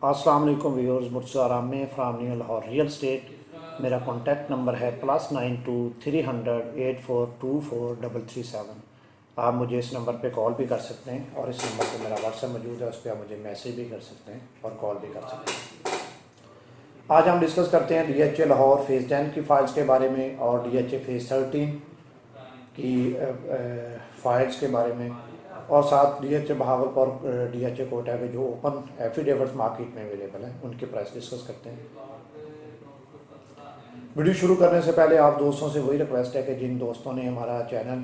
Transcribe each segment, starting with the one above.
السلام علیکم ویورز، مرتضی آرام میں from new Lahore real estate. میرا کانٹیکٹ نمبر ہے +92 300 8424337۔ آپ مجھے اس نمبر پہ کال بھی کر سکتے ہیں، اور اس نمبر پہ میرا واٹس ایپ موجود ہے، اس پہ آپ مجھے میسیج بھی کر سکتے ہیں اور کال بھی کر سکتے ہیں۔ آج ہم ڈسکس کرتے ہیں D H A Lahore phase 10 کی فائلز کے بارے میں اور ڈی ایچ اے فیز 13 کی فائلز کے بارے میں، اور ساتھ D H A Bahawalpur D H A Quetta کے جو اوپن ایفیڈیوٹس مارکیٹ میں اویلیبل ہیں ان کے پرائس ڈسکس کرتے ہیں۔ ویڈیو شروع کرنے سے پہلے آپ دوستوں سے وہی ریکویسٹ ہے کہ جن دوستوں نے ہمارا چینل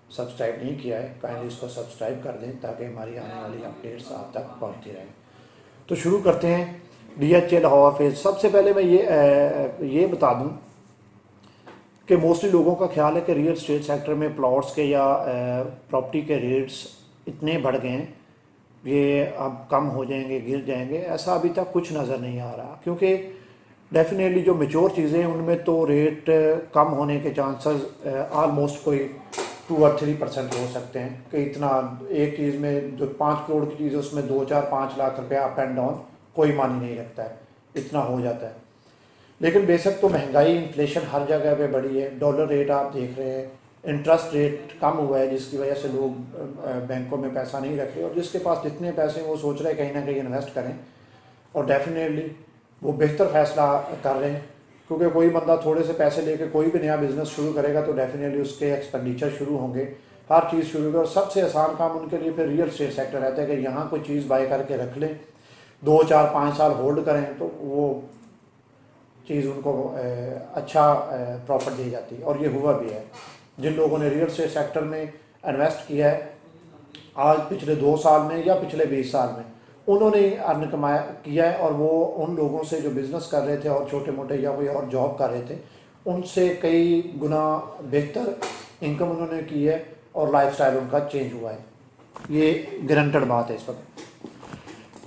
سبسکرائب نہیں کیا ہے کائنڈلی اس کو سبسکرائب کر دیں تاکہ ہماری آنے والی اپڈیٹس آپ تک پہنچتی رہیں۔ تو شروع کرتے ہیں D H A Lahore phase. سب سے پہلے میں یہ بتا دوں کہ موسٹلی لوگوں کا خیال ہے کہ ریئل اسٹیٹ سیکٹر میں پلاٹس کے یا پراپرٹی کے ریٹس اتنے بڑھ گئے ہیں، یہ اب کم ہو جائیں گے، گر جائیں گے۔ ایسا ابھی تک کچھ نظر نہیں آ رہا، کیونکہ ڈیفینیٹلی جو میچور چیزیں ہیں ان میں تو ریٹ کم ہونے کے چانسز آلموسٹ کوئی 2 اور 3% ہو سکتے ہیں، کہ اتنا ایک چیز میں جو 5 کروڑ کی چیز ہے اس میں 2 4 5 لاکھ روپے اپ اینڈ ڈاؤن کوئی معنی نہیں رکھتا ہے، اتنا ہو جاتا ہے۔ لیکن بیسک تو مہنگائی، انفلیشن ہر جگہ پہ بڑھی ہے، ڈالر ریٹ آپ دیکھ رہے ہیں، انٹرسٹ ریٹ کم ہوا ہے جس کی وجہ سے لوگ بینکوں میں پیسہ نہیں رکھ رہے، اور جس کے پاس جتنے پیسے ہیں وہ سوچ رہے ہیں کہیں نہ کہیں انویسٹ کریں، اور ڈیفینیٹلی وہ بہتر فیصلہ کر رہے ہیں، کیونکہ کوئی بندہ تھوڑے سے پیسے لے کے کوئی بھی نیا بزنس شروع کرے گا تو ڈیفینیٹلی اس کے ایکسپینڈیچر شروع ہوں گے، ہر چیز شروع ہوگی، اور سب سے آسان کام ان کے لیے پھر ریئل اسٹیٹ سیکٹر رہتا ہے کہ یہاں کوئی چیز بائی کر کے رکھ لیں، 2 4 5 سال ہولڈ کریں تو وہ چیز ان کو اچھا پروفٹ دی جاتی ہے، اور یہ ہوا بھی ہے۔ جن لوگوں نے ریئل اسٹیٹ سیکٹر میں انویسٹ کیا ہے آج پچھلے 2 سال میں یا پچھلے 20 سال میں، انہوں نے ارن کیا ہے، اور وہ ان لوگوں سے جو بزنس کر رہے تھے اور چھوٹے موٹے یا کوئی اور جاب کر رہے تھے ان سے کئی گنا بہتر انکم انہوں نے کی ہے، اور لائف سٹائل ان کا چینج ہوا ہے، یہ گارنٹیڈ بات ہے اس وقت۔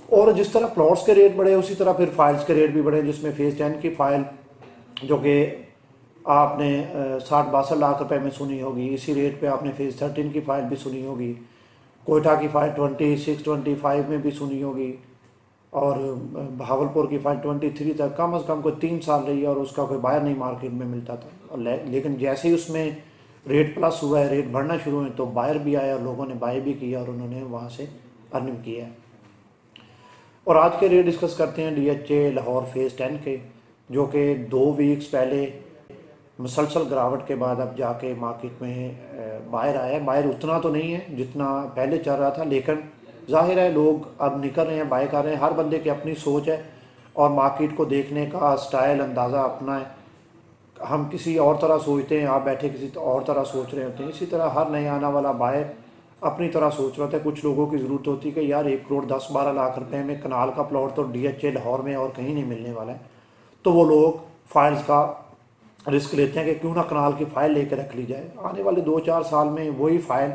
اور جس طرح پلاٹس کے ریٹ بڑھے اسی طرح پھر فائلز کے ریٹ بھی بڑھے، جس میں فیز 10 کی فائل جو کہ آپ نے 60 62 لاکھ روپے میں سنی ہوگی، اسی ریٹ پہ آپ نے فیز 13 کی فائل بھی سنی ہوگی، کوئٹہ کی فائل 26 25 میں بھی سنی ہوگی، اور بہاولپور کی فائل 23 تک کم از کم کوئی 3 سال رہی ہے، اور اس کا کوئی بائر نہیں مارکیٹ میں ملتا تھا، لیکن جیسے ہی اس میں ریٹ پلس ہوا ہے، ریٹ بڑھنا شروع ہوئے، تو بائر بھی آیا اور لوگوں نے بائی بھی کیا اور انہوں نے وہاں سے ارننگ کیا ہے۔ اور آج کے ریٹ ڈسکس کرتے ہیں D H A Lahore phase 10 کے، جو کہ 2 ویکس پہلے مسلسل گراوٹ کے بعد اب جا کے مارکیٹ میں باہر آیا ہے۔ باہر اتنا تو نہیں ہے جتنا پہلے چل رہا تھا، لیکن ظاہر ہے لوگ اب نکل رہے ہیں، بائی کر رہے ہیں، ہر بندے کی اپنی سوچ ہے اور مارکیٹ کو دیکھنے کا سٹائل، اندازہ اپنا ہے۔ ہم کسی اور طرح سوچتے ہیں، آپ بیٹھے کسی اور طرح سوچ رہے ہوتے ہیں، اسی طرح ہر نئے آنے والا باہر اپنی طرح سوچ رہا تھا۔ کچھ لوگوں کی ضرورت ہوتی ہے کہ یار 1 کروڑ 10 12 لاکھ روپے میں کنال کا پلاٹ تو ڈی ایچ اے لاہور میں اور کہیں نہیں ملنے والا ہے، تو وہ لوگ فائلز کا رسک لیتے ہیں کہ کیوں نہ کنال کی فائل لے کے رکھ لی جائے، آنے والے 2 4 سال میں وہی فائل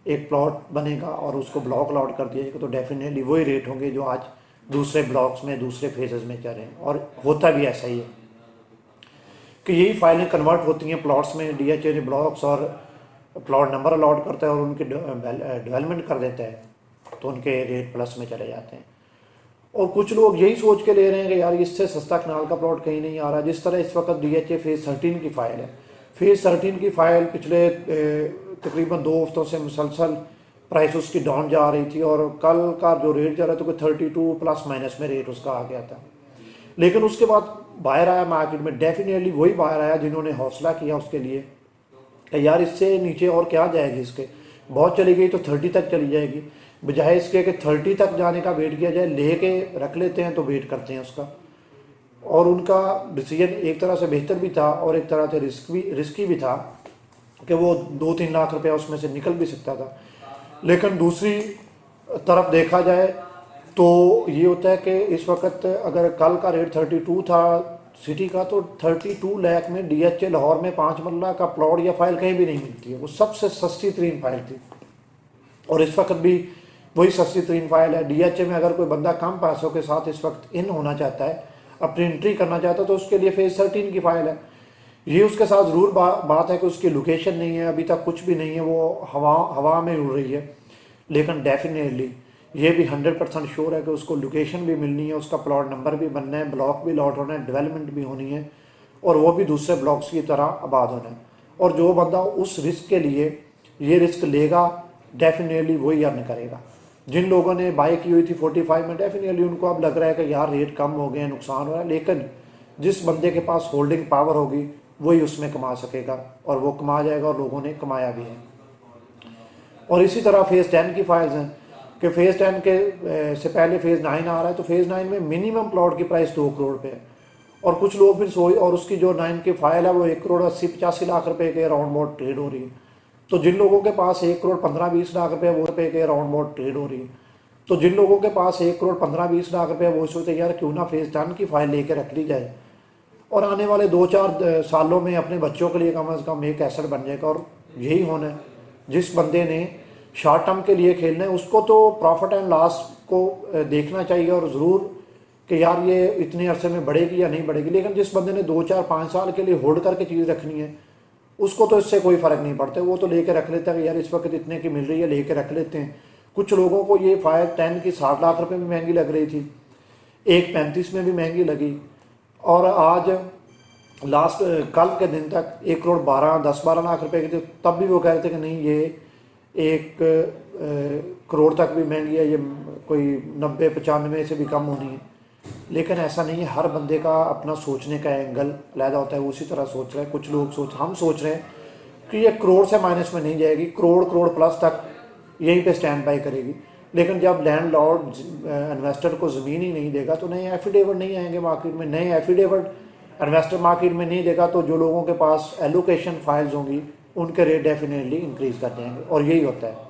ایک پلاٹ بنے گا اور اس کو بلاک الاٹ کر دیا جائے گا، تو ڈیفینیٹلی وہی ریٹ ہوں گے جو آج دوسرے بلاکس میں دوسرے فیزز میں چل رہے ہیں، اور ہوتا بھی ایسا ہی ہے کہ یہی فائلیں کنورٹ ہوتی ہیں پلاٹس میں، ڈی ایچ اے بلاکس اور پلاٹ نمبر الاٹ کرتا ہے اور ان کی ڈیولپمنٹ کر دیتا ہے، تو ان کے ریٹ پلس میں چلے جاتے ہیں۔ اور کچھ لوگ یہی سوچ کے لے رہے ہیں کہ یار اس سے سستا کنال کا پلاٹ کہیں نہیں آ رہا، جس طرح اس وقت ڈی ایچ اے فیز 13 کی فائل ہے۔ فیز 13 کی فائل پچھلے تقریباً 2 ہفتوں سے مسلسل پرائس اس کی ڈاؤن جا رہی تھی، اور کل کا جو ریٹ جا رہا تھا کوئی 32 پلس مائنس میں ریٹ اس کا آ گیا تھا، لیکن اس کے بعد باہر آیا مارکیٹ میں، ڈیفینیٹلی وہی باہر آیا جنہوں نے حوصلہ کیا اس کے لیے کہ یار اس سے نیچے اور کیا جائے گی، اس کے بہت چلی گئی تو 30 تک چلی جائے گی، بجائے اس کے کہ 30 تک جانے کا ویٹ کیا جائے، لے کے رکھ لیتے ہیں تو ویٹ کرتے ہیں اس کا۔ اور ان کا ڈیسیجن ایک طرح سے بہتر بھی تھا اور ایک طرح سے رسکی بھی تھا کہ وہ 2 3 لاکھ روپیہ اس میں سے نکل بھی سکتا تھا، لیکن دوسری طرف دیکھا جائے تو یہ ہوتا ہے کہ اس وقت اگر کل کا ریٹ 32 تھا سٹی کا، تو 32 لاکھ میں ڈی ایچ اے لاہور میں 5 مرلہ کا پلاٹ یا فائل کہیں بھی نہیں ملتی ہے، وہ سب سے سستی ترین فائل تھی، اور اس وقت بھی وہی سستی ترین فائل ہے۔ ڈی ایچ اے میں اگر کوئی بندہ کم پیسوں کے ساتھ اس وقت ان ہونا چاہتا ہے، اپنی انٹری کرنا چاہتا ہے، تو اس کے لیے فیز 13 کی فائل ہے۔ یہ اس کے ساتھ ضرور بات ہے کہ اس کی لوکیشن نہیں ہے، ابھی تک کچھ بھی نہیں ہے، وہ ہوا میں اڑ رہی ہے، لیکن ڈیفینیٹلی یہ بھی 100% شور ہے کہ اس کو لوکیشن بھی ملنی ہے، اس کا پلاٹ نمبر بھی بننا ہے، بلاک بھی لاٹ ہونا ہے، ڈیولپمنٹ بھی ہونی ہے، اور وہ بھی دوسرے بلاکس کی طرح آباد ہونا ہے۔ اور جو بندہ اس رسک کے لیے یہ رسک لے گا ڈیفینیٹلی وہی ارن کرے گا۔ جن لوگوں نے بائی کی ہوئی تھی 45 میں، ڈیفینیٹلی ان کو اب لگ رہا ہے کہ یار ریٹ کم ہو گئے ہیں، نقصان ہو رہا ہے، لیکن جس بندے کے پاس ہولڈنگ پاور ہوگی وہی اس میں کما سکے گا، اور وہ کما جائے گا، اور لوگوں نے کمایا بھی ہے۔ اور اسی طرح فیز 10 کی فائلز ہیں کہ فیز 10 کے سے پہلے فیز 9 آ رہا ہے، تو فیز 9 میں منیمم پلاٹ کی پرائس 2 کروڑ پہ ہے، اور کچھ لوگ پھر اور اس کی جو 9 کی فائل ہے وہ 1 کروڑ 80-85 لاکھ روپے کے اراؤنڈ بہت ٹریڈ ہو رہی ہے۔ تو جن لوگوں کے پاس 1 کروڑ 15-20 لاکھ روپے وہ روپے کے اراؤنڈ بہت ٹریڈ ہو رہی ہے، تو جن لوگوں کے پاس 1 کروڑ 15-20 لاکھ روپے وہ سوچتے ہیں یار کیوں نہ فیز 10 کی فائل لے کے رکھ لی جائے، اور آنے والے 2-4 سالوں میں اپنے بچوں کے لیے کم از کم ایک ایسٹ بن جائے گا۔ اور یہی ہونا ہے، جس بندے نے شارٹ ٹرم کے لیے کھیلنا ہے اس کو تو پروفٹ اینڈ لاس کو دیکھنا چاہیے، اور ضرور کہ یار یہ اتنے عرصے میں بڑھے گی یا نہیں بڑھے گی، لیکن جس بندے نے 2-4-5 سال کے لیے ہولڈ کر کے چیز رکھنی ہے اس کو تو اس سے کوئی فرق نہیں پڑتا، وہ تو لے کے رکھ لیتا ہے کہ یار اس وقت اتنے کی مل رہی ہے، لے کے رکھ لیتے ہیں۔ کچھ لوگوں کو یہ فائل 10 کی 60 لاکھ روپے میں مہنگی لگ رہی تھی، ایک 35 میں بھی مہنگی لگی، اور آج لاسٹ کل کے دن تک 1 کروڑ 10-12 لاکھ روپے کی تھی، تب بھی وہ کہہ رہے تھے کہ نہیں یہ 1 کروڑ تک بھی مہنگی ہے، یہ کوئی 90-95 سے بھی کم ہونی ہے۔ لیکن ایسا نہیں ہے، ہر بندے کا اپنا سوچنے کا اینگل علیحدہ ہوتا ہے، وہ اسی طرح سوچ رہا ہے۔ کچھ لوگ ہم سوچ رہے ہیں کہ یہ کروڑ سے مائنس میں نہیں جائے گی، کروڑ پلس تک یہیں پہ سٹینڈ بائی کرے گی، لیکن جب لینڈ لارڈ انویسٹر کو زمین ہی نہیں دے گا تو نئے ایفیڈیوٹ نہیں آئیں گے مارکیٹ میں، نئے ایفیڈیوٹ انویسٹر مارکیٹ میں نہیں دے گا تو جو لوگوں کے پاس ایلوکیشن فائلز ہوں گی ان کے ریٹ ڈیفینیٹلی انکریز کر جائیں گے، اور یہی ہوتا ہے۔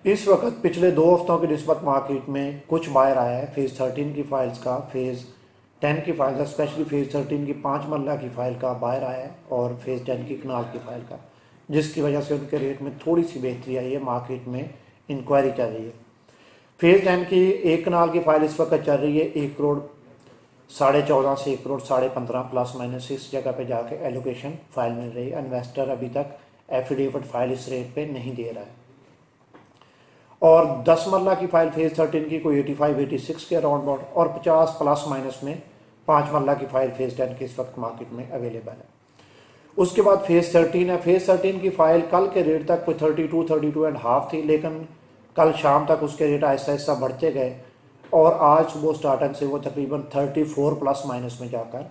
اس وقت پچھلے 2 ہفتوں کی نسبت مارکیٹ میں کچھ بائر آیا ہے فیز 13 کی فائلز کا، فیز 10 کی فائل کا، اسپیشلی فیز 13 کی 5 مرلہ کی فائل کا بائر آیا ہے، اور فیز 10 کی کنال کی فائل کا، جس کی وجہ سے ان کے ریٹ میں تھوڑی سی بہتری آئی ہے، مارکیٹ میں انکوائری چل رہی ہے۔ فیز 10 کی ایک کنال کی فائل اس وقت چل رہی ہے 1 کروڑ 14.5 سے 1 کروڑ 15.5 پلس مائنس، اس جگہ پہ جا کے ایلوکیشن فائل مل رہی ہے۔ انویسٹر ابھی تک ایفیڈیوٹ فائل اس ریٹ پہ نہیں دے رہا ہے۔ اور 10 مرلہ کی فائل فیز 13 کی کوئی 85-86 کے اراؤنڈ باؤٹ، اور 50 پلس مائنس میں 5 مرلہ کی فائل فیز 10 کی اس وقت مارکیٹ میں اویلیبل ہے۔ اس کے بعد فیز 13 ہے۔ فیز 13 کی فائل کل کے ریٹ تک کوئی 32-32.5 تھی، لیکن کل شام تک اس کے ریٹ آہستہ آہستہ بڑھتے گئے، اور آج صبح سٹارٹنگ سے وہ تقریباً 34 پلس مائنس میں جا کر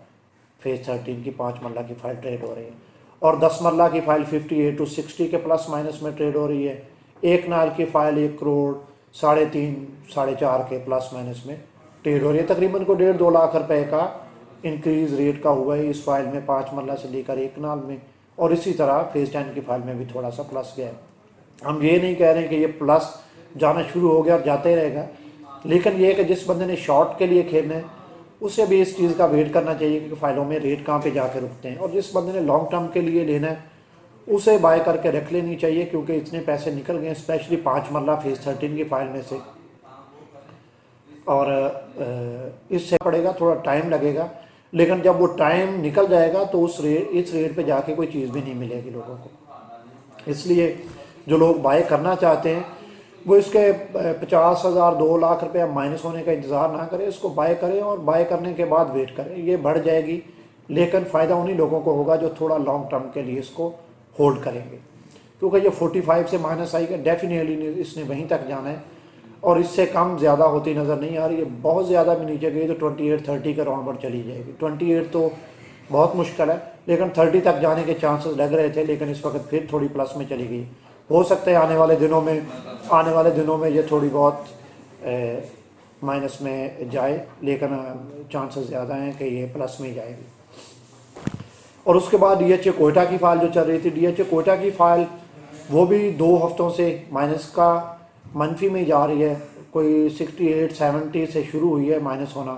فیز 13 کی 5 مرلہ کی فائل ٹریڈ ہو رہی ہے، اور 10 مرلہ کی فائل 58-60 کے پلس مائنس میں ٹریڈ ہو رہی ہے۔ ایک نال کی فائل 1 کروڑ 3.5-4.5 کے پلس مائنس میں ٹریڈ ہو رہی ہے۔ تقریباً کو 1.5-2 لاکھ روپے کا انکریز ریٹ کا ہوا ہے اس فائل میں 5 مرلہ سے لے کر ایک نال میں، اور اسی طرح فیز 10 کی فائل میں بھی تھوڑا سا پلس گیا ہے۔ ہم یہ نہیں کہہ رہے ہیں کہ یہ پلس جانا شروع ہو گیا اور جاتے رہے گا، لیکن یہ کہ جس بندے نے شارٹ کے لیے کھیلنا ہے اسے بھی اس چیز کا ویٹ کرنا چاہیے کہ فائلوں میں ریٹ کہاں پہ جا کے رکتے ہیں، اور جس بندے نے لانگ ٹرم کے لیے لینا ہے اسے بائی کر کے رکھ لینی چاہیے، کیونکہ اتنے پیسے نکل گئے اسپیشلی 5 مرلہ فیز 13 کی فائل میں سے، اور اس سے پڑے گا، تھوڑا ٹائم لگے گا، لیکن جب وہ ٹائم نکل جائے گا تو اس ریٹ پہ جا کے کوئی چیز بھی نہیں ملے گی لوگوں کو۔ اس لیے جو لوگ بائی کرنا چاہتے ہیں وہ اس کے 50,000 2 لاکھ روپے مائنس ہونے کا انتظار نہ کریں، اس کو بائی کریں، اور بائی کرنے کے بعد ویٹ کریں، یہ بڑھ جائے گی، لیکن فائدہ انہی لوگوں کو ہوگا جو تھوڑا لانگ ٹرم کے لیے اس کو ہولڈ کریں گے، کیونکہ یہ 45 سے مائنس آئی گا، ڈیفینیٹلی اس نے وہیں تک جانا ہے، اور اس سے کم زیادہ ہوتی نظر نہیں آ رہی ہے۔ بہت زیادہ بھی نیچے گئی تو 28-30 کے راؤنڈ پر چلی جائے گی، 28 تو بہت مشکل ہے، لیکن 30 تک جانے کے چانسز لگ رہے تھے، لیکن اس وقت پھر تھوڑی پلس میں چلی گئی۔ ہو سکتا ہے آنے والے دنوں میں یہ تھوڑی بہت مائنس میں جائے، لیکن چانسز زیادہ ہیں کہ یہ پلس میں جائے گی۔ اور اس کے بعد ڈی ایچ اے کوئٹہ کی فائل جو چل رہی تھی، ڈی ایچ اے کوئٹہ کی فائل وہ بھی 2 ہفتوں سے مائنس کا منفی میں جا رہی ہے، کوئی 68-70 سے شروع ہوئی ہے مائنس ہونا،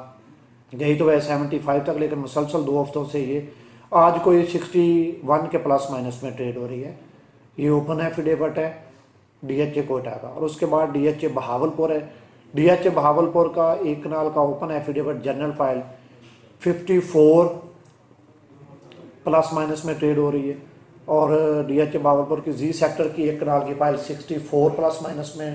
گئی تو ہے 75 تک، لیکن مسلسل 2 ہفتوں سے یہ آج کوئی 61 کے پلس مائنس میں ٹریڈ ہو رہی ہے۔ یہ اوپن ایفیڈیوٹ ہے ڈی ایچ اے کوئٹہ کا۔ اور اس کے بعد ڈی ایچ اے بہاولپور ہے۔ ڈی ایچ اے بہاولپور کا ایک کنال کا open affidavit general file 54 plus minus میں ٹریڈ ہو رہی ہے، اور ڈی ایچ اے بہاولپور کی زی سیکٹر کی ایک کنال کی فائل 64 پلس مائنس میں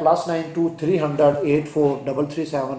+92 300 84 337